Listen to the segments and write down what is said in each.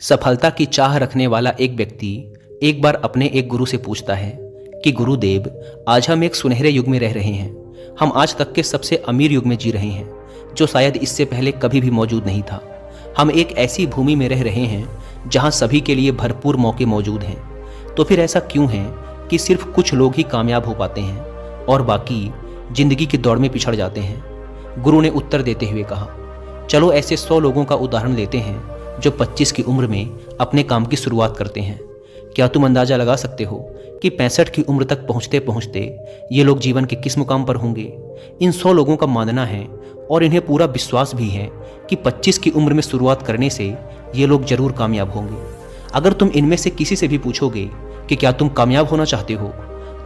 सफलता की चाह रखने वाला एक व्यक्ति एक बार अपने एक गुरु से पूछता है कि गुरुदेव, आज हम एक सुनहरे युग में रह रहे हैं। हम आज तक के सबसे अमीर युग में जी रहे हैं, जो शायद इससे पहले कभी भी मौजूद नहीं था। हम एक ऐसी भूमि में रह रहे हैं जहां सभी के लिए भरपूर मौके मौजूद हैं। तो फिर ऐसा क्यों है कि सिर्फ कुछ लोग ही कामयाब हो पाते हैं और बाकी जिंदगी की दौड़ में पिछड़ जाते हैं? गुरु ने उत्तर देते हुए कहा, चलो ऐसे 100 लोगों का उदाहरण लेते हैं जो 25 की उम्र में अपने काम की शुरुआत करते हैं। क्या तुम अंदाजा लगा सकते हो कि 65 की उम्र तक पहुंचते पहुंचते ये लोग जीवन के किस मुकाम पर होंगे? इन 100 लोगों का मानना है और इन्हें पूरा विश्वास भी है कि 25 की उम्र में शुरुआत करने से ये लोग जरूर कामयाब होंगे। अगर तुम इनमें से किसी से भी पूछोगे कि क्या तुम कामयाब होना चाहते हो,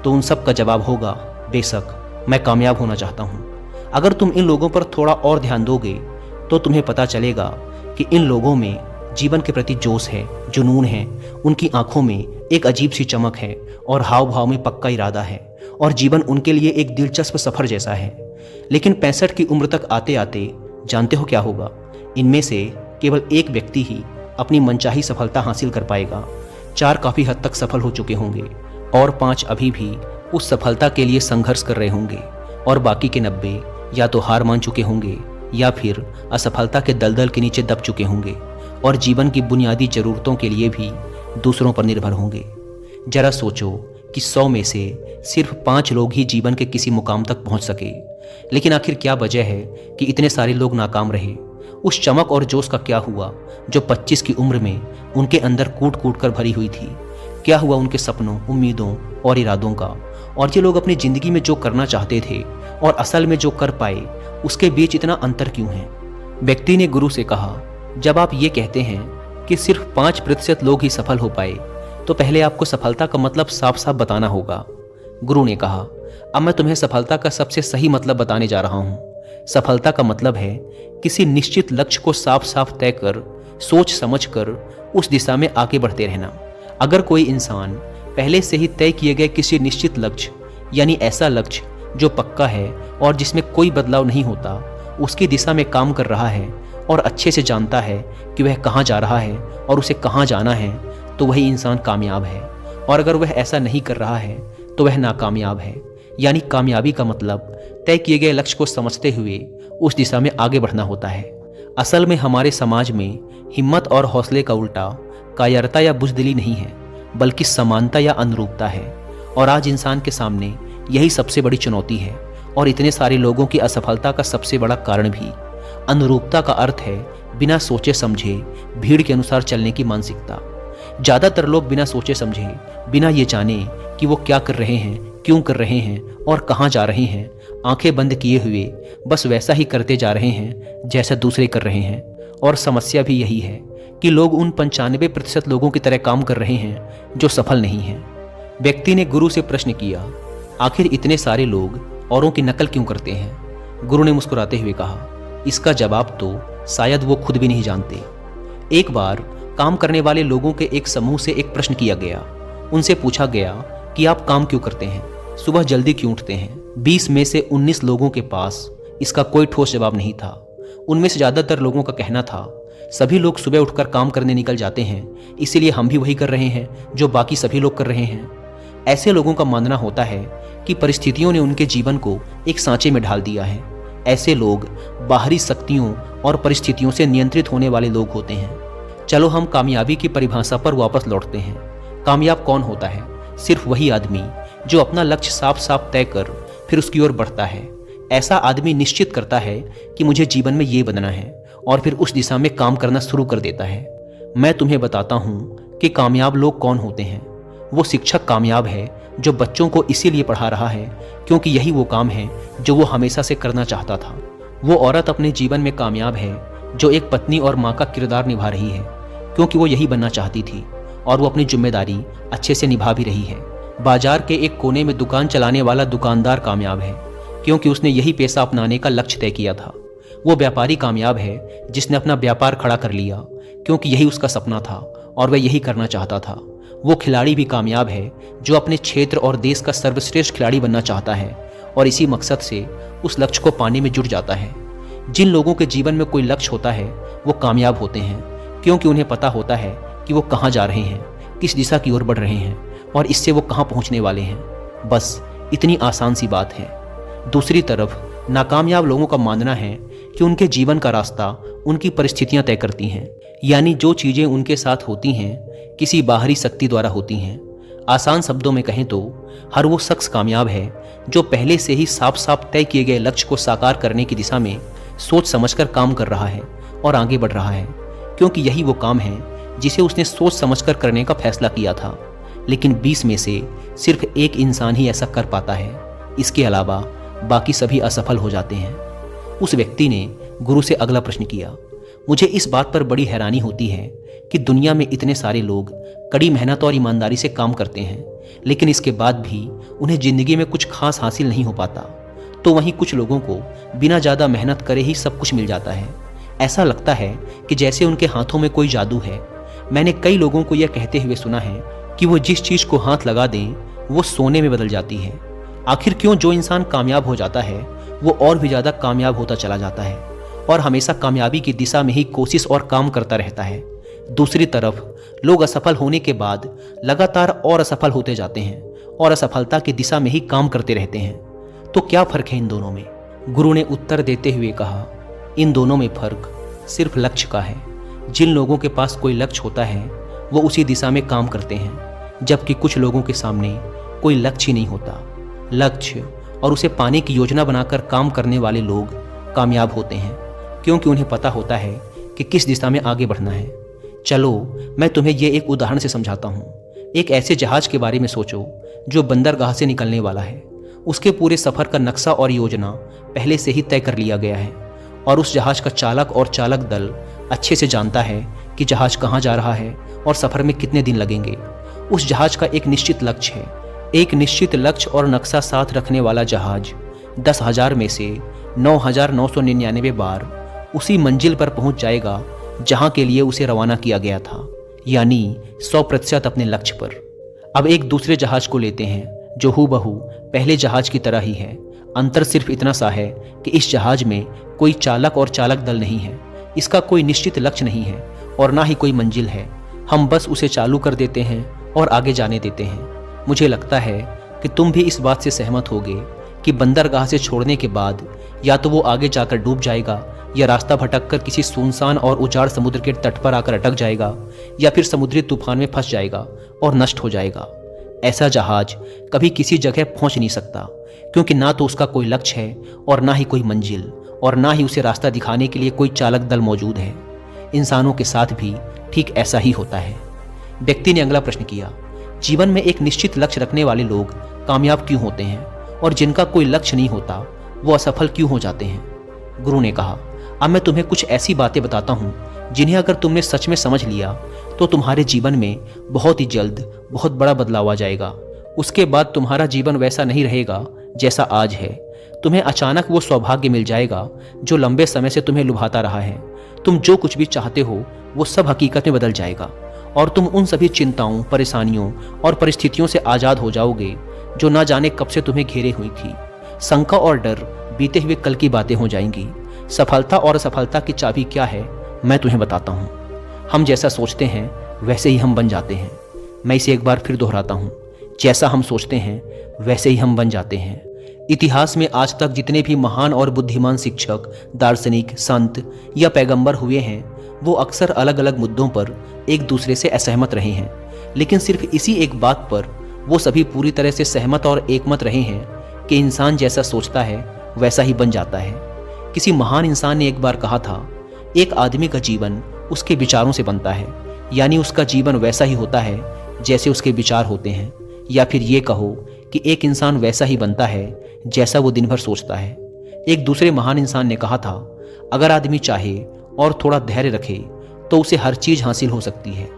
तो उन सब का जवाब होगा, बेशक मैं कामयाब होना चाहता हूँ। अगर तुम इन लोगों पर थोड़ा और ध्यान दोगे तो तुम्हें पता चलेगा कि इन लोगों में जीवन के प्रति जोश है, जुनून है, उनकी आंखों में एक अजीब सी चमक है और हाव भाव में पक्का इरादा है और जीवन उनके लिए एक दिलचस्प सफर जैसा है। लेकिन 65 की उम्र तक आते आते जानते हो क्या होगा? इनमें से केवल एक व्यक्ति ही अपनी मनचाही सफलता हासिल कर पाएगा। 4 काफ़ी हद तक सफल हो चुके होंगे और 5 अभी भी उस सफलता के लिए संघर्ष कर रहे होंगे और बाकी के 90 या तो हार मान चुके होंगे या फिर असफलता के दलदल के नीचे दब चुके होंगे और जीवन की बुनियादी ज़रूरतों के लिए भी दूसरों पर निर्भर होंगे। जरा सोचो कि 100 में से सिर्फ 5 लोग ही जीवन के किसी मुकाम तक पहुंच सके। लेकिन आखिर क्या वजह है कि इतने सारे लोग नाकाम रहे? उस चमक और जोश का क्या हुआ जो 25 की उम्र में उनके अंदर कूट कूट कर भरी हुई थी? क्या हुआ उनके सपनों, उम्मीदों और इरादों का? और ये लोग अपनी ज़िंदगी में जो करना चाहते थे और असल में जो कर पाए, उसके बीच इतना अंतर क्यों है? व्यक्ति ने गुरु से कहा, जब आप ये कहते हैं कि सिर्फ 5% लोग ही सफल हो पाए, तो पहले आपको सफलता का मतलब साफ साफ बताना होगा। गुरु ने कहा, अब मैं तुम्हें सफलता का सबसे सही मतलब बताने जा रहा हूँ। सफलता का मतलब है किसी निश्चित लक्ष्य को साफ साफ तय कर, सोच समझ कर उस दिशा में आगे बढ़ते रहना। अगर कोई इंसान पहले से ही तय किए गए किसी निश्चित लक्ष्य, यानी ऐसा लक्ष्य जो पक्का है और जिसमें कोई बदलाव नहीं होता, उसकी दिशा में काम कर रहा है और अच्छे से जानता है कि वह कहाँ जा रहा है और उसे कहाँ जाना है, तो वही इंसान कामयाब है। और अगर वह ऐसा नहीं कर रहा है तो वह नाकामयाब है। यानी कामयाबी का मतलब तय किए गए लक्ष्य को समझते हुए उस दिशा में आगे बढ़ना होता है। असल में हमारे समाज में हिम्मत और हौसले का उल्टा कायरता या बुज़दिली नहीं है, बल्कि समानता या अनुरूपता है। और आज इंसान के सामने यही सबसे बड़ी चुनौती है और इतने सारे लोगों की असफलता का सबसे बड़ा कारण भी। अनुरूपता का अर्थ है बिना सोचे समझे भीड़ के अनुसार चलने की मानसिकता। ज़्यादातर लोग बिना सोचे समझे, बिना ये जाने कि वो क्या कर रहे हैं, क्यों कर रहे हैं और कहाँ जा रहे हैं, आंखें बंद किए हुए बस वैसा ही करते जा रहे हैं जैसा दूसरे कर रहे हैं। और समस्या भी यही है कि लोग उन 95% लोगों की तरह काम कर रहे हैं जो सफल नहीं हैं। व्यक्ति ने गुरु से प्रश्न किया, आखिर इतने सारे लोग औरों की नकल क्यों करते हैं? गुरु ने मुस्कुराते हुए कहा, इसका जवाब तो शायद वो खुद भी नहीं जानते। एक बार काम करने वाले लोगों के एक समूह से एक प्रश्न किया गया। उनसे पूछा गया कि आप काम क्यों करते हैं, सुबह जल्दी क्यों उठते हैं? 20 में से 19 लोगों के पास इसका कोई ठोस जवाब नहीं था। उनमें से ज़्यादातर लोगों का कहना था, सभी लोग सुबह उठकर काम करने निकल जाते हैं, इसीलिए हम भी वही कर रहे हैं जो बाकी सभी लोग कर रहे हैं। ऐसे लोगों का मानना होता है कि परिस्थितियों ने उनके जीवन को एक सांचे में ढाल दिया है। ऐसे लोग बाहरी शक्तियों और परिस्थितियों से नियंत्रित होने वाले लोग होते हैं। चलो हम कामयाबी की परिभाषा पर वापस लौटते हैं। कामयाब कौन होता है? सिर्फ वही आदमी जो अपना लक्ष्य साफ साफ तय कर फिर उसकी ओर बढ़ता है। ऐसा आदमी निश्चित करता है कि मुझे जीवन में ये बनना है और फिर उस दिशा में काम करना शुरू कर देता है। मैं तुम्हें बताता हूँ कि कामयाब लोग कौन होते हैं। वो शिक्षक कामयाब है जो बच्चों को इसीलिए पढ़ा रहा है क्योंकि यही वो काम है जो वो हमेशा से करना चाहता था। वो औरत अपने जीवन में कामयाब है जो एक पत्नी और माँ का किरदार निभा रही है क्योंकि वो यही बनना चाहती थी और वो अपनी जिम्मेदारी अच्छे से निभा भी रही है। बाजार के एक कोने में दुकान चलाने वाला दुकानदार कामयाब है क्योंकि उसने यही पेशा अपनाने का लक्ष्य तय किया था। वो व्यापारी कामयाब है जिसने अपना व्यापार खड़ा कर लिया क्योंकि यही उसका सपना था और वह यही करना चाहता था। वो खिलाड़ी भी कामयाब है जो अपने क्षेत्र और देश का सर्वश्रेष्ठ खिलाड़ी बनना चाहता है और इसी मकसद से उस लक्ष्य को पाने में जुट जाता है। जिन लोगों के जीवन में कोई लक्ष्य होता है वो कामयाब होते हैं क्योंकि उन्हें पता होता है कि वो कहाँ जा रहे हैं, किस दिशा की ओर बढ़ रहे हैं और इससे वो कहाँ पहुँचने वाले हैं। बस इतनी आसान सी बात है। दूसरी तरफ नाकामयाब लोगों का मानना है कि उनके जीवन का रास्ता उनकी परिस्थितियां तय करती हैं, यानी जो चीज़ें उनके साथ होती हैं किसी बाहरी शक्ति द्वारा होती हैं। आसान शब्दों में कहें तो हर वो शख्स कामयाब है जो पहले से ही साफ साफ तय किए गए लक्ष्य को साकार करने की दिशा में सोच समझकर काम कर रहा है और आगे बढ़ रहा है, क्योंकि यही वो काम है जिसे उसने सोच समझकर करने का फैसला किया था। लेकिन 20 में से सिर्फ एक इंसान ही ऐसा कर पाता है, इसके अलावा बाकी सभी असफल हो जाते हैं। उस व्यक्ति ने गुरु से अगला प्रश्न किया, मुझे इस बात पर बड़ी हैरानी होती है कि दुनिया में इतने सारे लोग कड़ी मेहनत और ईमानदारी से काम करते हैं, लेकिन इसके बाद भी उन्हें ज़िंदगी में कुछ खास हासिल नहीं हो पाता, तो वहीं कुछ लोगों को बिना ज़्यादा मेहनत करे ही सब कुछ मिल जाता है। ऐसा लगता है कि जैसे उनके हाथों में कोई जादू है। मैंने कई लोगों को यह कहते हुए सुना है कि वो जिस चीज़ को हाथ लगा दें वो सोने में बदल जाती है। आखिर क्यों जो इंसान कामयाब हो जाता है वो और भी ज़्यादा कामयाब होता चला जाता है और हमेशा कामयाबी की दिशा में ही कोशिश और काम करता रहता है। दूसरी तरफ लोग असफल होने के बाद लगातार और असफल होते जाते हैं और असफलता की दिशा में ही काम करते रहते हैं। तो क्या फ़र्क है इन दोनों में? गुरु ने उत्तर देते हुए कहा, इन दोनों में फ़र्क सिर्फ लक्ष्य का है। जिन लोगों के पास कोई लक्ष्य होता है वो उसी दिशा में काम करते हैं, जबकि कुछ लोगों के सामने कोई लक्ष्य ही नहीं होता। लक्ष्य और उसे पाने की योजना बनाकर काम करने वाले लोग कामयाब होते हैं, क्योंकि उन्हें पता होता है कि किस दिशा में आगे बढ़ना है। चलो मैं तुम्हें ये एक उदाहरण से समझाता हूँ। एक ऐसे जहाज के बारे में सोचो जो बंदरगाह से निकलने वाला है। उसके पूरे सफ़र का नक्शा और योजना पहले से ही तय कर लिया गया है और उस जहाज का चालक और चालक दल अच्छे से जानता है कि जहाज कहाँ जा रहा है और सफ़र में कितने दिन लगेंगे। उस जहाज का एक निश्चित लक्ष्य है। एक निश्चित लक्ष्य और नक्शा साथ रखने वाला जहाज 10,000 में से 9,999 बार उसी मंजिल पर पहुंच जाएगा जहां के लिए उसे रवाना किया गया था, यानी 100% अपने लक्ष्य पर। अब एक दूसरे जहाज को लेते हैं जो हूबहू पहले जहाज की तरह ही है। अंतर सिर्फ इतना सा है कि इस जहाज में कोई चालक और चालक दल नहीं है, इसका कोई निश्चित लक्ष्य नहीं है और ना ही कोई मंजिल है। हम बस उसे चालू कर देते हैं और आगे जाने देते हैं। मुझे लगता है कि तुम भी इस बात से सहमत होगे कि बंदरगाह से छोड़ने के बाद या तो वो आगे जाकर डूब जाएगा या रास्ता भटककर किसी सुनसान और उजाड़ समुद्र के तट पर आकर अटक जाएगा या फिर समुद्री तूफान में फंस जाएगा और नष्ट हो जाएगा। ऐसा जहाज कभी किसी जगह पहुंच नहीं सकता, क्योंकि ना तो उसका कोई लक्ष्य है और ना ही कोई मंजिल और ना ही उसे रास्ता दिखाने के लिए कोई चालक दल मौजूद है। इंसानों के साथ भी ठीक ऐसा ही होता है। व्यक्ति ने अगला प्रश्न किया, जीवन में एक निश्चित लक्ष्य रखने वाले लोग कामयाब क्यों होते हैं और जिनका कोई लक्ष्य नहीं होता वो असफल क्यों हो जाते हैं? गुरु ने कहा, अब मैं तुम्हें कुछ ऐसी बातें बताता हूँ जिन्हें अगर तुमने सच में समझ लिया तो तुम्हारे जीवन में बहुत ही जल्द बहुत बड़ा बदलाव आ जाएगा। उसके बाद तुम्हारा जीवन वैसा नहीं रहेगा जैसा आज है। तुम्हें अचानक वो सौभाग्य मिल जाएगा जो लंबे समय से तुम्हें लुभाता रहा है। तुम जो कुछ भी चाहते हो वो सब हकीकत में बदल जाएगा और तुम उन सभी चिंताओं, परेशानियों और परिस्थितियों से आज़ाद हो जाओगे जो ना जाने कब से तुम्हें घेरे हुई थी। शंका और डर बीते हुए कल की बातें हो जाएंगी। सफलता और असफलता की चाबी क्या है मैं तुम्हें बताता हूँ। हम जैसा सोचते हैं वैसे ही हम बन जाते हैं। मैं इसे एक बार फिर दोहराता हूँ, जैसा हम सोचते हैं वैसे ही हम बन जाते हैं। इतिहास में आज तक जितने भी महान और बुद्धिमान शिक्षक, दार्शनिक, संत या पैगंबर हुए हैं वो अक्सर अलग अलग मुद्दों पर एक दूसरे से असहमत रहे हैं, लेकिन सिर्फ इसी एक बात पर वो सभी पूरी तरह से सहमत और एकमत रहे हैं कि इंसान जैसा सोचता है वैसा ही बन जाता है। किसी महान इंसान ने एक बार कहा था, एक आदमी का जीवन उसके विचारों से बनता है, यानी उसका जीवन वैसा ही होता है जैसे उसके विचार होते हैं। या फिर ये कहो कि एक इंसान वैसा ही बनता है जैसा वो दिन भर सोचता है। एक दूसरे महान इंसान ने कहा था, अगर आदमी चाहे और थोड़ा धैर्य रखे तो उसे हर चीज़ हासिल हो सकती है।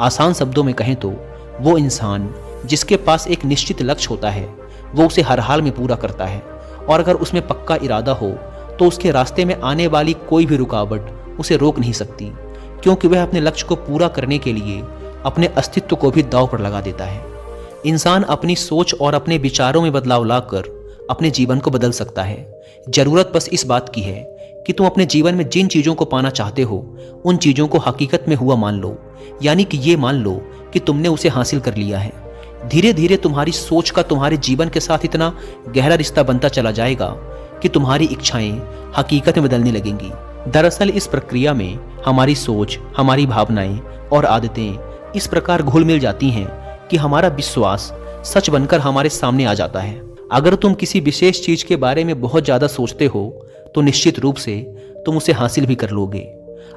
आसान शब्दों में कहें तो वो इंसान जिसके पास एक निश्चित लक्ष्य होता है वो उसे हर हाल में पूरा करता है, और अगर उसमें पक्का इरादा हो तो उसके रास्ते में आने वाली कोई भी रुकावट उसे रोक नहीं सकती, क्योंकि वह अपने लक्ष्य को पूरा करने के लिए अपने अस्तित्व को भी दांव पर लगा देता है। इंसान अपनी सोच और अपने विचारों में बदलाव लाकर अपने जीवन को बदल सकता है। जरूरत बस इस बात की है कि तुम अपने जीवन में जिन चीज़ों को पाना चाहते हो उन चीज़ों को हकीकत में हुआ मान लो, यानी कि ये मान लो कि तुमने उसे हासिल कर लिया है। धीरे धीरे तुम्हारी सोच का तुम्हारे जीवन के साथ इतना गहरा रिश्ता बनता चला जाएगा कि तुम्हारी इच्छाएं हकीकत में बदलने लगेंगी। दरअसल इस प्रक्रिया में हमारी सोच, हमारी भावनाएं और आदतें इस प्रकार घुल मिल जाती हैं कि हमारा विश्वास सच बनकर हमारे सामने आ जाता है। अगर तुम किसी विशेष चीज के बारे में बहुत ज्यादा सोचते हो तो निश्चित रूप से तुम उसे हासिल भी कर लोगे।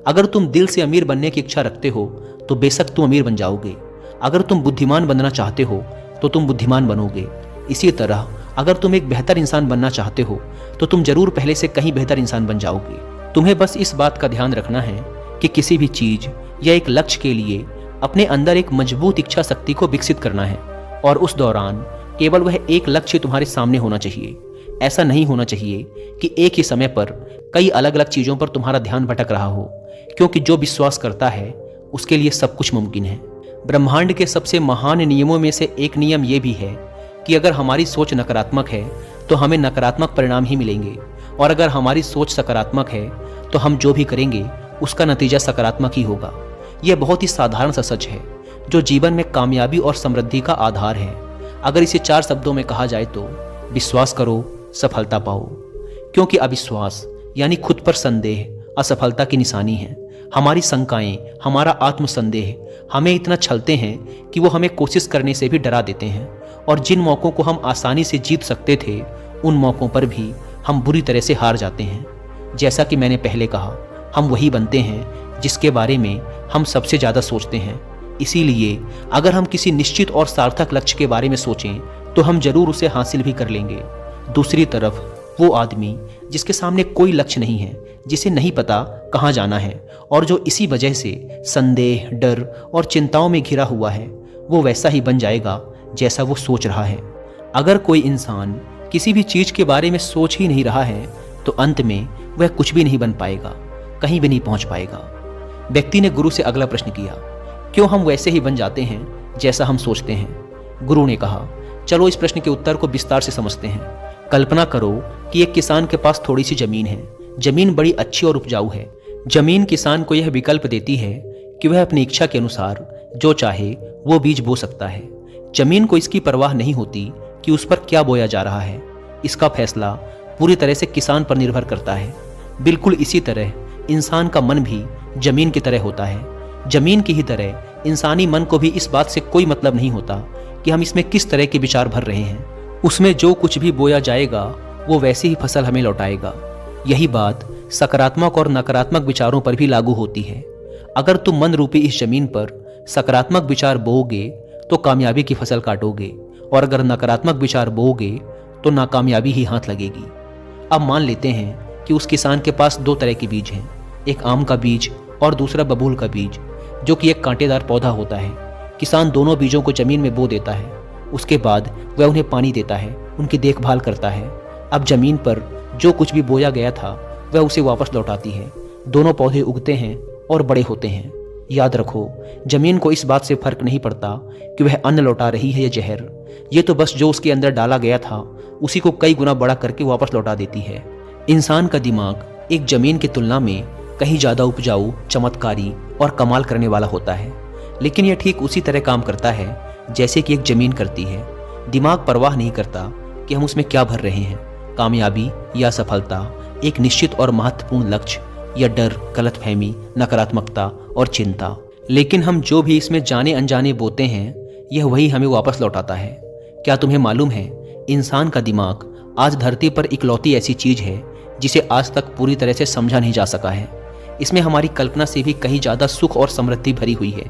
अगर तुम दिल से अमीर बनने की इच्छा रखते हो तो बेशक तुम अमीर बन जाओगे। अगर तुम बुद्धिमान बनना चाहते हो तो तुम बुद्धिमान बनोगे। इसी तरह अगर तुम एक बेहतर इंसान बनना चाहते हो तो तुम जरूर पहले से कहीं बेहतर इंसान बन जाओगे। तुम्हें बस इस बात का ध्यान रखना है कि किसी भी चीज या एक लक्ष्य के लिए अपने अंदर एक मजबूत इच्छा शक्ति को विकसित करना है और उस दौरान केवल वह एक लक्ष्य तुम्हारे सामने होना चाहिए। ऐसा नहीं होना चाहिए कि एक ही समय पर कई अलग अलग चीजों पर तुम्हारा ध्यान भटक रहा हो, क्योंकि जो विश्वास करता है उसके लिए सब कुछ मुमकिन है। ब्रह्मांड के सबसे महान नियमों में से एक नियम यह भी है कि अगर हमारी सोच नकारात्मक है तो हमें नकारात्मक परिणाम ही मिलेंगे, और अगर हमारी सोच सकारात्मक है तो हम जो भी करेंगे उसका नतीजा सकारात्मक ही होगा। यह बहुत ही साधारण सा सच है जो जीवन में कामयाबी और समृद्धि का आधार है। अगर इसे 4 शब्दों में कहा जाए तो विश्वास करो, सफलता पाओ। क्योंकि अविश्वास यानी खुद पर संदेह असफलता की निशानी है। हमारी शंकाएं, हमारा आत्मसंदेह हमें इतना छलते हैं कि वो हमें कोशिश करने से भी डरा देते हैं, और जिन मौक़ों को हम आसानी से जीत सकते थे उन मौक़ों पर भी हम बुरी तरह से हार जाते हैं। जैसा कि मैंने पहले कहा, हम वही बनते हैं जिसके बारे में हम सबसे ज़्यादा सोचते हैं। इसीलिए अगर हम किसी निश्चित और सार्थक लक्ष्य के बारे में सोचें तो हम जरूर उसे हासिल भी कर लेंगे। दूसरी तरफ वो आदमी जिसके सामने कोई लक्ष्य नहीं है, जिसे नहीं पता कहाँ जाना है और जो इसी वजह से संदेह, डर और चिंताओं में घिरा हुआ है, वो वैसा ही बन जाएगा जैसा वो सोच रहा है। अगर कोई इंसान किसी भी चीज़ के बारे में सोच ही नहीं रहा है तो अंत में वह कुछ भी नहीं बन पाएगा, कहीं भी नहीं पहुंच पाएगा। व्यक्ति ने गुरु से अगला प्रश्न किया, क्यों हम वैसे ही बन जाते हैं जैसा हम सोचते हैं? गुरु ने कहा, चलो इस प्रश्न के उत्तर को विस्तार से समझते हैं। कल्पना करो कि एक किसान के पास थोड़ी सी जमीन है। जमीन बड़ी अच्छी और उपजाऊ है। जमीन किसान को यह विकल्प देती है कि वह अपनी इच्छा के अनुसार जो चाहे वो बीज बो सकता है। जमीन को इसकी परवाह नहीं होती कि उस पर क्या बोया जा रहा है। इसका फैसला पूरी तरह से किसान पर निर्भर करता है। बिल्कुल इसी तरह इंसान का मन भी जमीन की तरह होता है। जमीन की ही तरह इंसानी मन को भी इस बात से कोई मतलब नहीं होता कि हम इसमें किस तरह के विचार भर रहे हैं। उसमें जो कुछ भी बोया जाएगा वो वैसी ही फसल हमें लौटाएगा। यही बात सकारात्मक और नकारात्मक विचारों पर भी लागू होती है। अगर तुम मन रूपी इस जमीन पर सकारात्मक विचार बोओगे तो कामयाबी की फसल काटोगे, और अगर नकारात्मक विचार बोओगे तो नाकामयाबी ही हाथ लगेगी। अब मान लेते हैं कि उस किसान के पास 2 तरह के बीज हैं, एक आम का बीज और दूसरा बबूल का बीज, जो कि एक कांटेदार पौधा होता है। किसान दोनों बीजों को जमीन में बो देता है। उसके बाद वह उन्हें पानी देता है, उनकी देखभाल करता है। अब जमीन पर जो कुछ भी बोया गया था वह उसे वापस लौटाती है। दोनों पौधे उगते हैं और बड़े होते हैं। याद रखो, जमीन को इस बात से फर्क नहीं पड़ता कि वह अन्न लौटा रही है या जहर। ये तो बस जो उसके अंदर डाला गया था उसी को कई गुना बड़ा करके वापस लौटा देती है। इंसान का दिमाग एक जमीन की तुलना में कहीं ज़्यादा उपजाऊ, चमत्कारी और कमाल करने वाला होता है, लेकिन यह ठीक उसी तरह काम करता है जैसे कि एक जमीन करती है। दिमाग परवाह नहीं करता कि हम उसमें क्या भर रहे हैं, कामयाबी या सफलता, एक निश्चित और महत्वपूर्ण लक्ष्य या डर, गलतफहमी, नकारात्मकता और चिंता। लेकिन हम जो भी इसमें जाने अनजाने बोते हैं यह वही हमें वापस लौटाता है। क्या तुम्हें मालूम है, इंसान का दिमाग आज धरती पर इकलौती ऐसी चीज है जिसे आज तक पूरी तरह से समझा नहीं जा सका है। इसमें हमारी कल्पना से भी कहीं ज़्यादा सुख और समृद्धि भरी हुई है।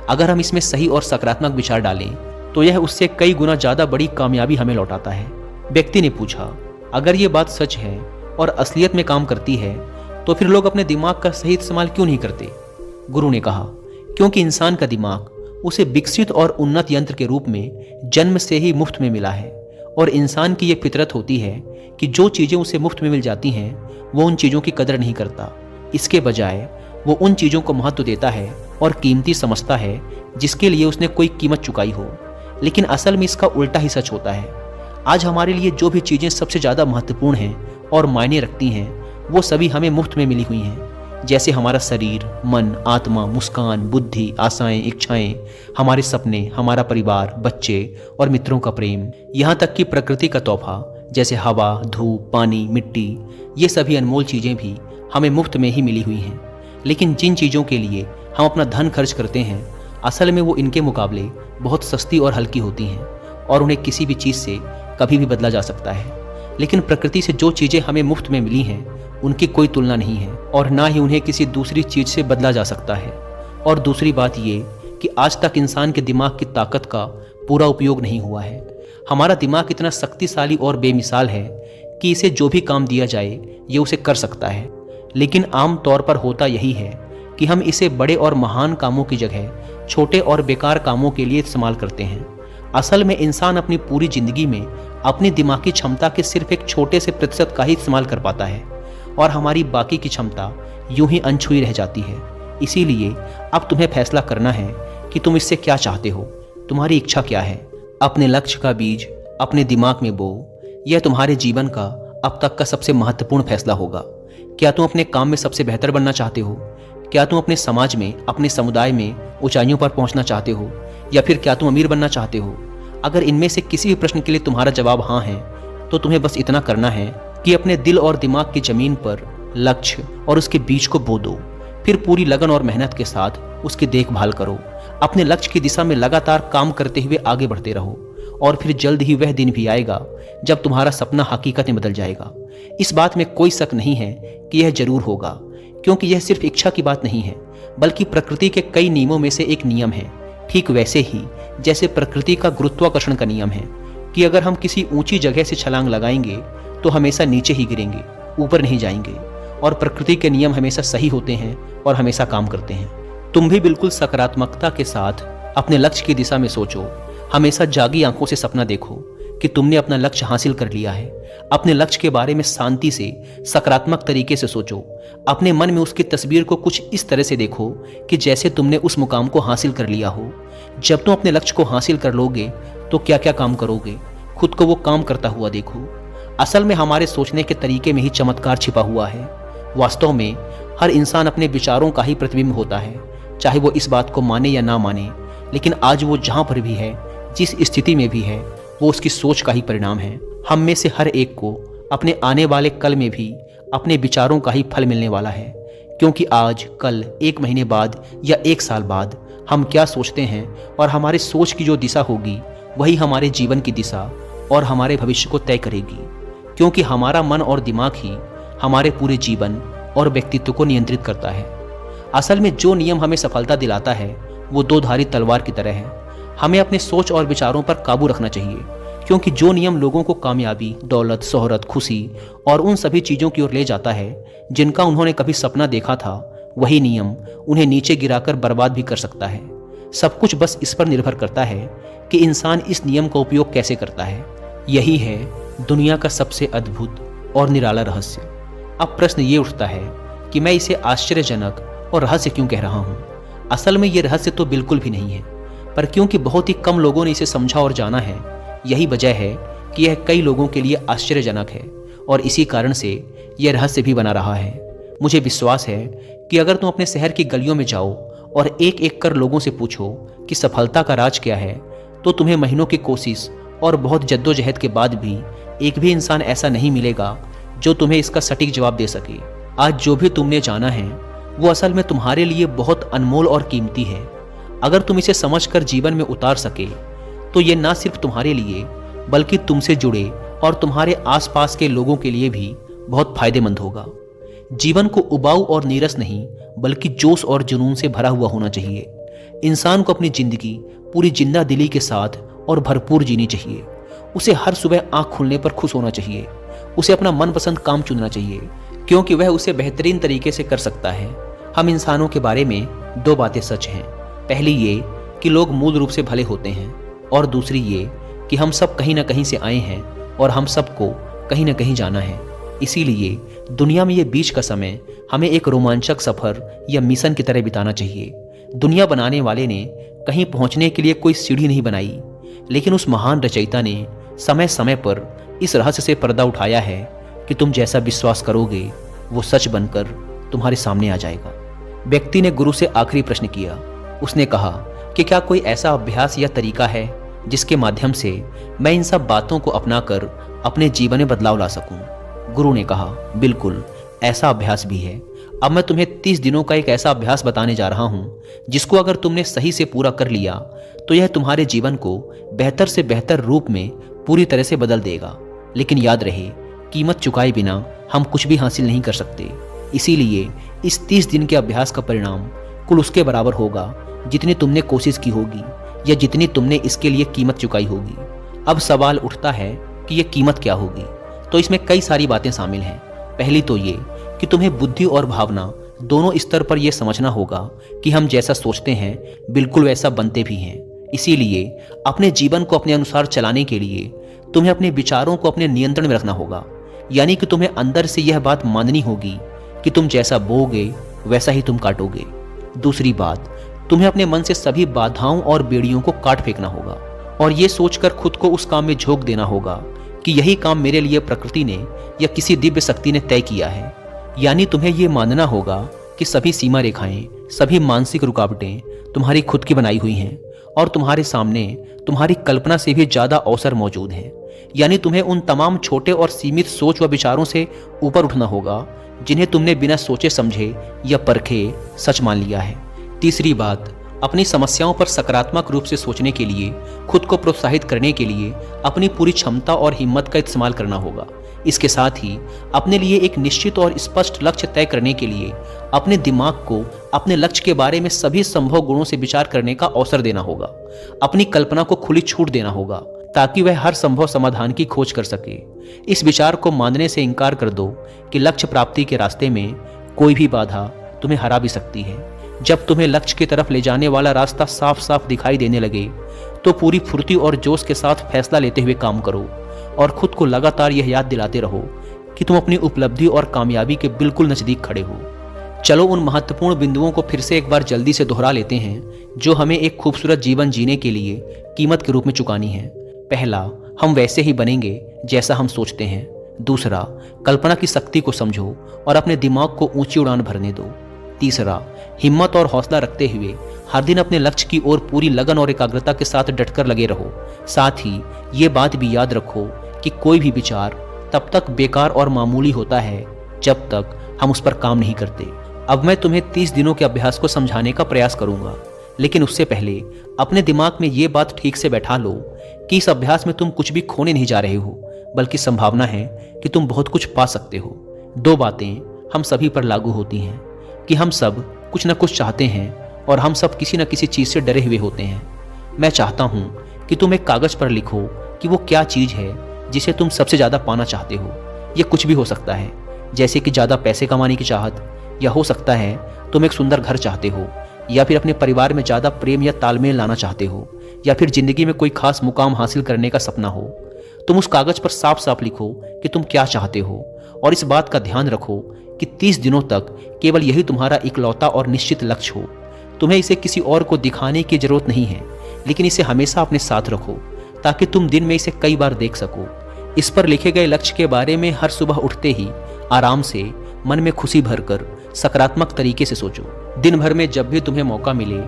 अगर हम इसमें सही और सकारात्मक विचार डालें तो यह उससे कई गुना ज़्यादा बड़ी कामयाबी हमें लौटाता है। व्यक्ति ने पूछा, अगर ये बात सच है और असलियत में काम करती है तो फिर लोग अपने दिमाग का सही इस्तेमाल क्यों नहीं करते? गुरु ने कहा, क्योंकि इंसान का दिमाग उसे विकसित और उन्नत यंत्र के रूप में जन्म से ही मुफ्त में मिला है, और इंसान की ये फितरत होती है कि जो चीज़ें उसे मुफ्त में मिल जाती हैं वो उन चीज़ों की कदर नहीं करता। इसके बजाय वो उन चीज़ों को महत्व देता है और कीमती समझता है जिसके लिए उसने कोई कीमत चुकाई हो। लेकिन असल में इसका उल्टा ही सच होता है। आज हमारे लिए जो भी चीज़ें सबसे ज़्यादा महत्वपूर्ण हैं और मायने रखती हैं वो सभी हमें मुफ्त में मिली हुई हैं, जैसे हमारा शरीर, मन, आत्मा, मुस्कान, बुद्धि, आशाएं, इच्छाएं, हमारे सपने, हमारा परिवार, बच्चे और मित्रों का प्रेम, यहाँ तक कि प्रकृति का तोहफा जैसे हवा, धूप, पानी, मिट्टी, ये सभी अनमोल चीज़ें भी हमें मुफ्त में ही मिली हुई हैं। लेकिन जिन चीज़ों के लिए हम अपना धन खर्च करते हैं, असल में वो इनके मुकाबले बहुत सस्ती और हल्की होती हैं और उन्हें किसी भी चीज़ से कभी भी बदला जा सकता है। लेकिन प्रकृति से जो चीज़ें हमें मुफ्त में मिली हैं, उनकी कोई तुलना नहीं है और ना ही उन्हें किसी दूसरी चीज़ से बदला जा सकता है। और दूसरी बात ये कि आज तक इंसान के दिमाग की ताकत का पूरा उपयोग नहीं हुआ है। हमारा दिमाग इतना शक्तिशाली और बेमिसाल है कि इसे जो भी काम दिया जाए ये उसे कर सकता है। लेकिन आम तौर पर होता यही है कि हम इसे बड़े और महान कामों की जगह छोटे और बेकार कामों के लिए इस्तेमाल करते हैं। असल में इंसान अपनी पूरी जिंदगी में अपनी दिमागी क्षमता के सिर्फ एक छोटे से प्रतिशत का ही इस्तेमाल कर पाता है और हमारी बाकी की क्षमता यूं ही अनछुई रह जाती है। इसीलिए अब तुम्हें फैसला करना है कि तुम इससे क्या चाहते हो, तुम्हारी इच्छा क्या है। अपने लक्ष्य का बीज अपने दिमाग में बो। यह तुम्हारे जीवन का अब तक का सबसे महत्वपूर्ण फैसला होगा। क्या तुम अपने काम में सबसे बेहतर बनना चाहते हो? क्या तुम अपने समाज में, अपने समुदाय में ऊंचाइयों पर पहुंचना चाहते हो? या फिर क्या तुम अमीर बनना चाहते हो? अगर इनमें से किसी भी प्रश्न के लिए तुम्हारा जवाब हाँ है, तो तुम्हें बस इतना करना है कि अपने दिल और दिमाग की जमीन पर लक्ष्य और उसके बीज को बो दो। फिर पूरी लगन और मेहनत के साथ उसकी देखभाल करो। अपने लक्ष्य की दिशा में लगातार काम करते हुए आगे बढ़ते रहो और फिर जल्द ही वह दिन भी आएगा जब तुम्हारा सपना हकीकत में बदल जाएगा। इस बात में कोई शक नहीं है कि यह जरूर होगा, क्योंकि यह सिर्फ इच्छा की बात नहीं है, बल्कि प्रकृति के कई नियमों में से एक नियम है। ठीक वैसे ही जैसे प्रकृति का गुरुत्वाकर्षण का नियम है कि अगर हम किसी ऊंची जगह से छलांग लगाएंगे तो हमेशा नीचे ही गिरेंगे, ऊपर नहीं जाएंगे। और प्रकृति के नियम हमेशा सही होते हैं और हमेशा काम करते हैं। तुम भी बिल्कुल सकारात्मकता के साथ अपने लक्ष्य की दिशा में सोचो। हमेशा जागी आंखों से सपना देखो कि तुमने अपना लक्ष्य हासिल कर लिया है। अपने लक्ष्य के बारे में शांति से, सकारात्मक तरीके से सोचो। अपने मन में उसकी तस्वीर को कुछ इस तरह से देखो कि जैसे तुमने उस मुकाम को हासिल कर लिया हो। जब तुम अपने लक्ष्य को हासिल कर लोगे तो क्या क्या काम करोगे, खुद को वो काम करता हुआ देखो। असल में हमारे सोचने के तरीके में ही चमत्कार छिपा हुआ है। वास्तव में हर इंसान अपने विचारों का ही प्रतिबिंब होता है, चाहे वो इस बात को माने या ना माने। लेकिन आज वो जहाँ पर भी है, जिस स्थिति में भी है, वो उसकी सोच का ही परिणाम है। हम में से हर एक को अपने आने वाले कल में भी अपने विचारों का ही फल मिलने वाला है, क्योंकि आज, कल, एक महीने बाद या एक साल बाद हम क्या सोचते हैं और हमारे सोच की जो दिशा होगी वही हमारे जीवन की दिशा और हमारे भविष्य को तय करेगी। क्योंकि हमारा मन और दिमाग ही हमारे पूरे जीवन और व्यक्तित्व को नियंत्रित करता है। असल में जो नियम हमें सफलता दिलाता है वो दो धारी तलवार की तरह है। हमें अपने सोच और विचारों पर काबू रखना चाहिए, क्योंकि जो नियम लोगों को कामयाबी, दौलत, शोहरत, खुशी और उन सभी चीज़ों की ओर ले जाता है जिनका उन्होंने कभी सपना देखा था, वही नियम उन्हें नीचे गिराकर बर्बाद भी कर सकता है। सब कुछ बस इस पर निर्भर करता है कि इंसान इस नियम का उपयोग कैसे करता है। यही है दुनिया का सबसे अद्भुत और निराला रहस्य। अब प्रश्न ये उठता है कि मैं इसे आश्चर्यजनक और रहस्य क्यों कह रहा हूँ। असल में ये रहस्य तो बिल्कुल भी नहीं है, पर क्योंकि बहुत ही कम लोगों ने इसे समझा और जाना है, यही वजह है कि यह कई लोगों के लिए आश्चर्यजनक है और इसी कारण से यह रहस्य भी बना रहा है। मुझे विश्वास है कि अगर तुम अपने शहर की गलियों में जाओ और एक एक कर लोगों से पूछो कि सफलता का राज क्या है, तो तुम्हें महीनों की कोशिश और बहुत जद्दोजहद के बाद भी एक भी इंसान ऐसा नहीं मिलेगा जो तुम्हें इसका सटीक जवाब दे सके। आज जो भी तुमने जाना है वो असल में तुम्हारे लिए बहुत अनमोल और कीमती है। अगर तुम इसे समझकर जीवन में उतार सके तो ये ना सिर्फ तुम्हारे लिए बल्कि तुमसे जुड़े और तुम्हारे आसपास के लोगों के लिए भी बहुत फायदेमंद होगा। जीवन को उबाऊ और नीरस नहीं बल्कि जोश और जुनून से भरा हुआ होना चाहिए। इंसान को अपनी जिंदगी पूरी जिंदा दिली के साथ और भरपूर जीनी चाहिए। उसे हर सुबह आंख खुलने पर खुश होना चाहिए। उसे अपना मनपसंद काम चुनना चाहिए, क्योंकि वह उसे बेहतरीन तरीके से कर सकता है। हम इंसानों के बारे में दो बातें सच हैं। पहली ये कि लोग मूल रूप से भले होते हैं, और दूसरी ये कि हम सब कहीं ना कहीं से आए हैं और हम सबको कहीं ना कहीं जाना है। इसीलिए दुनिया में ये बीच का समय हमें एक रोमांचक सफर या मिशन की तरह बिताना चाहिए। दुनिया बनाने वाले ने कहीं पहुंचने के लिए कोई सीढ़ी नहीं बनाई, लेकिन उस महान रचयिता ने समय समय पर इस रहस्य से पर्दा उठाया है कि तुम जैसा विश्वास करोगे वो सच बनकर तुम्हारे सामने आ जाएगा। व्यक्ति ने गुरु से आखिरी प्रश्न किया। उसने कहा कि क्या कोई ऐसा अभ्यास या तरीका है जिसके माध्यम से मैं इन सब बातों को अपनाकर अपने जीवन में बदलाव ला सकूं? गुरु ने कहा, बिल्कुल, ऐसा अभ्यास भी है। अब मैं तुम्हें 30 दिनों का एक ऐसा अभ्यास बताने जा रहा हूं जिसको अगर तुमने सही से पूरा कर लिया तो यह तुम्हारे जीवन को बेहतर से बेहतर रूप में पूरी तरह से बदल देगा। लेकिन याद रहे, कीमत चुकाए बिना हम कुछ भी हासिल नहीं कर सकते। इसीलिए इस 30 दिन के अभ्यास का परिणाम कुल उसके बराबर होगा जितनी तुमने कोशिश की होगी या जितनी तुमने इसके लिए कीमत चुकाई होगी। अब सवाल उठता है कि यह कीमत क्या होगी? तो इसमें कई सारी बातें शामिल हैं। पहली तो ये कि तुम्हें बुद्धि और भावना दोनों स्तर पर यह समझना होगा कि हम जैसा सोचते हैं बिल्कुल वैसा बनते भी हैं। इसीलिए अपने जीवन को अपने अनुसार चलाने के लिए तुम्हें अपने विचारों को अपने नियंत्रण में रखना होगा। यानी कि तुम्हें अंदर से यह बात माननी होगी कि तुम जैसा बोओगे वैसा ही तुम काटोगे। दूसरी बात, तुम्हें अपने मन से सभी बाधाओं और बेड़ियों को काट फेंकना होगा और ये सोचकर खुद को उस काम में झोंक देना होगा कि यही काम मेरे लिए प्रकृति ने या किसी दिव्य शक्ति ने तय किया है। यानी तुम्हें यह मानना होगा कि सभी सीमा रेखाएं, सभी मानसिक रुकावटें तुम्हारी खुद की बनाई हुई हैं और तुम्हारे सामने तुम्हारी कल्पना से भी ज्यादा अवसर मौजूद हैं। यानी तुम्हें उन तमाम छोटे और सीमित सोच व विचारों से ऊपर उठना होगा जिन्हें तुमने बिना सोचे समझे या परखे सच मान लिया है। तीसरी बात, अपनी समस्याओं पर सकारात्मक रूप से सोचने के लिए, खुद को प्रोत्साहित करने के लिए अपनी पूरी क्षमता और हिम्मत का इस्तेमाल करना होगा। इसके साथ ही अपने लिए एक निश्चित और स्पष्ट लक्ष्य तय करने के लिए अपने दिमाग को अपने लक्ष्य के बारे में सभी संभव गुणों से विचार करने का अवसर देना होगा। अपनी कल्पना को खुली छूट देना होगा ताकि वह हर संभव समाधान की खोज कर सके। इस विचार को मानने से इनकार कर दो कि लक्ष्य प्राप्ति के रास्ते में कोई भी बाधा तुम्हें हरा भी सकती है। जब तुम्हें लक्ष्य की तरफ ले जाने वाला रास्ता साफ साफ दिखाई देने लगे तो पूरी फुर्ती और जोश के साथ फैसला लेते हुए काम करो और खुद को लगातार यह याद दिलाते रहो कि तुम अपनी उपलब्धि और कामयाबी के बिल्कुल नजदीक खड़े हो। चलो उन महत्वपूर्ण बिंदुओं को फिर से एक बार जल्दी से दोहरा लेते हैं जो हमें एक खूबसूरत जीवन जीने के लिए कीमत के रूप में चुकानी है। पहला, हम वैसे ही बनेंगे जैसा हम सोचते हैं। दूसरा, कल्पना की शक्ति को समझो और अपने दिमाग को ऊंची उड़ान भरने दो। तीसरा, हिम्मत और हौसला रखते हुए हर दिन अपने लक्ष्य की ओर पूरी लगन और एकाग्रता के साथ डटकर लगे रहो। साथ ही ये बात भी याद रखो कि कोई भी विचार तब तक बेकार और मामूली होता है जब तक हम उस पर काम नहीं करते। अब मैं तुम्हें 30 दिनों के अभ्यास को समझाने का प्रयास करूंगा, लेकिन उससे पहले अपने दिमाग में ये बात ठीक से बैठा लो कि इस अभ्यास में तुम कुछ भी खोने नहीं जा रहे हो, बल्कि संभावना है कि तुम बहुत कुछ पा सकते हो। 2 बातें हम सभी पर लागू होती हैं कि हम सब कुछ न कुछ चाहते हैं और हम सब किसी न किसी चीज़ से डरे हुए होते हैं। मैं चाहता हूँ कि तुम एक कागज़ पर लिखो कि वो क्या चीज़ है जिसे तुम सबसे ज़्यादा पाना चाहते हो। ये कुछ भी हो सकता है, जैसे कि ज़्यादा पैसे कमाने की चाहत, या हो सकता है तुम एक सुंदर घर चाहते हो, या फिर अपने परिवार में ज़्यादा प्रेम या तालमेल लाना चाहते हो, या फिर ज़िंदगी में कोई खास मुकाम हासिल करने का सपना हो। तुम उस कागज़ पर साफ साफ लिखो कि तुम क्या चाहते हो और इस बात का ध्यान रखो कि 30 दिनों तक केवल यही तुम्हारा इकलौता और निश्चित लक्ष्य हो। तुम्हें इसे किसी और को दिखाने की जरूरत नहीं है, लेकिन इसे हमेशा अपने साथ रखो ताकि तुम दिन में इसे कई बार देख सको। इस पर लिखे गए लक्ष्य के बारे में हर सुबह उठते ही आराम से मन में खुशी भरकर सकारात्मक तरीके से सोचो। दिन भर में जब भी तुम्हें मौका मिले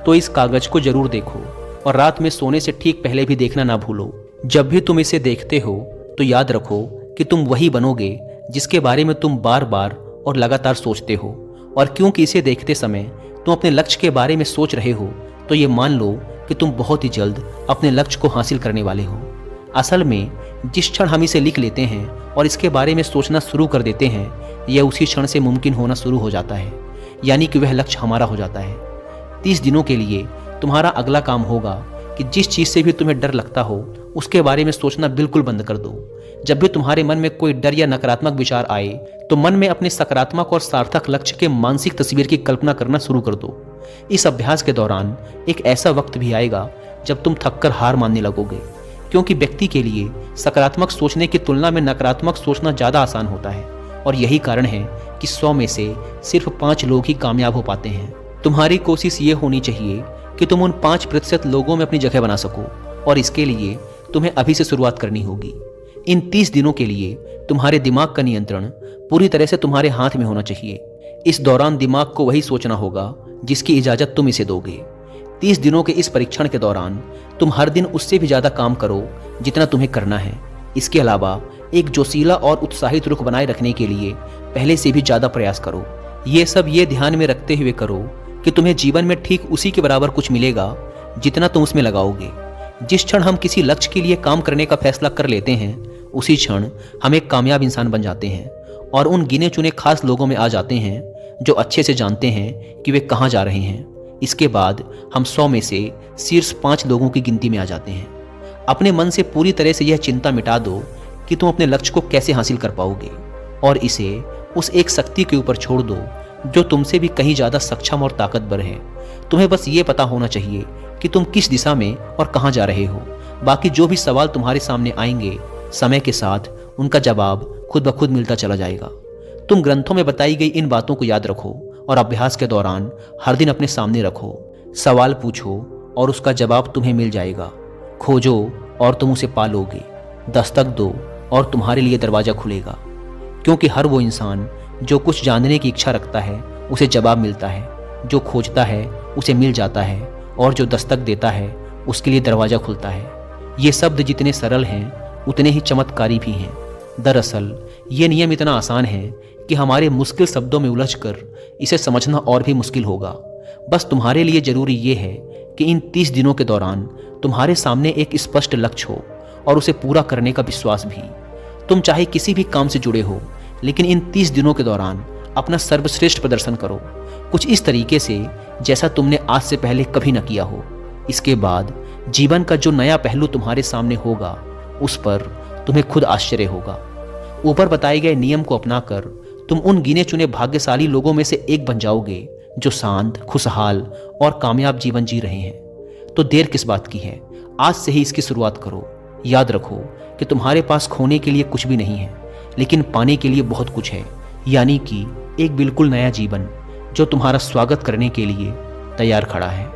तो इस कागज को जरूर देखो और रात में सोने से ठीक पहले भी देखना ना भूलो। जब भी तुम इसे देखते हो तो याद रखो कि तुम वही बनोगे जिसके बारे में तुम बार बार और लगातार सोचते हो। और क्योंकि इसे देखते समय तुम अपने लक्ष्य के बारे में सोच रहे हो तो ये मान लो कि तुम बहुत ही जल्द अपने लक्ष्य को हासिल करने वाले हो। असल में जिस क्षण हम इसे लिख लेते हैं और इसके बारे में सोचना शुरू कर देते हैं, यह उसी क्षण से मुमकिन होना शुरू हो जाता है, यानी कि वह लक्ष्य हमारा हो जाता है। 30 दिनों के लिए तुम्हारा अगला काम होगा कि जिस चीज़ से भी तुम्हें डर लगता हो उसके बारे में सोचना बिल्कुल बंद कर दो। जब भी तुम्हारे मन में कोई डर या नकारात्मक विचार आए तो मन में अपने सकारात्मक और सार्थक लक्ष्य के मानसिक तस्वीर की कल्पना करना शुरू कर दो। इस अभ्यास के दौरान एक ऐसा वक्त भी आएगा जब तुम थककर हार मानने लगोगे, क्योंकि व्यक्ति के लिए सकारात्मक सोचने की तुलना में नकारात्मक सोचना ज़्यादा आसान होता है और यही कारण है कि 100 में से सिर्फ 5 लोग ही कामयाब हो पाते हैं। तुम्हारी कोशिश ये होनी चाहिए कि तुम उन 5% लोगों में अपनी जगह बना सको और इसके लिए तुम्हें अभी से शुरुआत करनी होगी। इन 30 दिनों के लिए तुम्हारे दिमाग का नियंत्रण पूरी तरह से तुम्हारे हाथ में होना चाहिए। इस दौरान दिमाग को वही सोचना होगा जिसकी इजाज़त तुम इसे दोगे। 30 दिनों के इस परीक्षण के दौरान तुम हर दिन उससे भी ज़्यादा काम करो जितना तुम्हें करना है। इसके अलावा एक जोशीला और उत्साहित रुख बनाए रखने के लिए पहले से भी ज़्यादा प्रयास करो। ये सब ये ध्यान में रखते हुए करो कि तुम्हें जीवन में ठीक उसी के बराबर कुछ मिलेगा जितना तुम उसमें लगाओगे। जिस क्षण हम किसी लक्ष्य के लिए काम करने का फैसला कर लेते हैं, उसी क्षण हम एक कामयाब इंसान बन जाते हैं और उन गिने चुने खास लोगों में आ जाते हैं जो अच्छे से जानते हैं कि वे कहाँ जा रहे हैं। इसके बाद हम 100 में से शीर्ष 5 लोगों की गिनती में आ जाते हैं। अपने मन से पूरी तरह से यह चिंता मिटा दो कि तुम अपने लक्ष्य को कैसे हासिल कर पाओगे और इसे उस एक शक्ति के ऊपर छोड़ दो जो तुमसे भी कहीं ज़्यादा सक्षम और ताकतवर है। तुम्हें बस ये पता होना चाहिए कि तुम किस दिशा में और कहाँ जा रहे हो। बाकी जो भी सवाल तुम्हारे सामने आएंगे, समय के साथ उनका जवाब खुद ब खुद मिलता चला जाएगा। तुम ग्रंथों में बताई गई इन बातों को याद रखो और अभ्यास के दौरान हर दिन अपने सामने रखो। सवाल पूछो और उसका जवाब तुम्हें मिल जाएगा। खोजो और तुम उसे पालोगे। दस्तक दो और तुम्हारे लिए दरवाज़ा खुलेगा। क्योंकि हर वो इंसान जो कुछ जानने की इच्छा रखता है उसे जवाब मिलता है, जो खोजता है उसे मिल जाता है और जो दस्तक देता है उसके लिए दरवाज़ा खुलता है। ये शब्द जितने सरल हैं उतने ही चमत्कारी भी हैं। दरअसल ये नियम इतना आसान है कि हमारे मुश्किल शब्दों में उलझकर इसे समझना और भी मुश्किल होगा। बस तुम्हारे लिए ज़रूरी ये है कि इन 30 दिनों के दौरान तुम्हारे सामने एक स्पष्ट लक्ष्य हो और उसे पूरा करने का विश्वास भी। तुम चाहे किसी भी काम से जुड़े हो, लेकिन इन 30 दिनों के दौरान अपना सर्वश्रेष्ठ प्रदर्शन करो, कुछ इस तरीके से जैसा तुमने आज से पहले कभी न किया हो। इसके बाद जीवन का जो नया पहलू तुम्हारे सामने होगा उस पर तुम्हें खुद आश्चर्य होगा। ऊपर बताए गए नियम को अपनाकर तुम उन गिने चुने भाग्यशाली लोगों में से एक बन जाओगे जो शांत, खुशहाल और कामयाब जीवन जी रहे हैं। तो देर किस बात की है, आज से ही इसकी शुरुआत करो। याद रखो कि तुम्हारे पास खोने के लिए कुछ भी नहीं है, लेकिन पाने के लिए बहुत कुछ है, यानी कि एक बिल्कुल नया जीवन जो तुम्हारा स्वागत करने के लिए तैयार खड़ा है।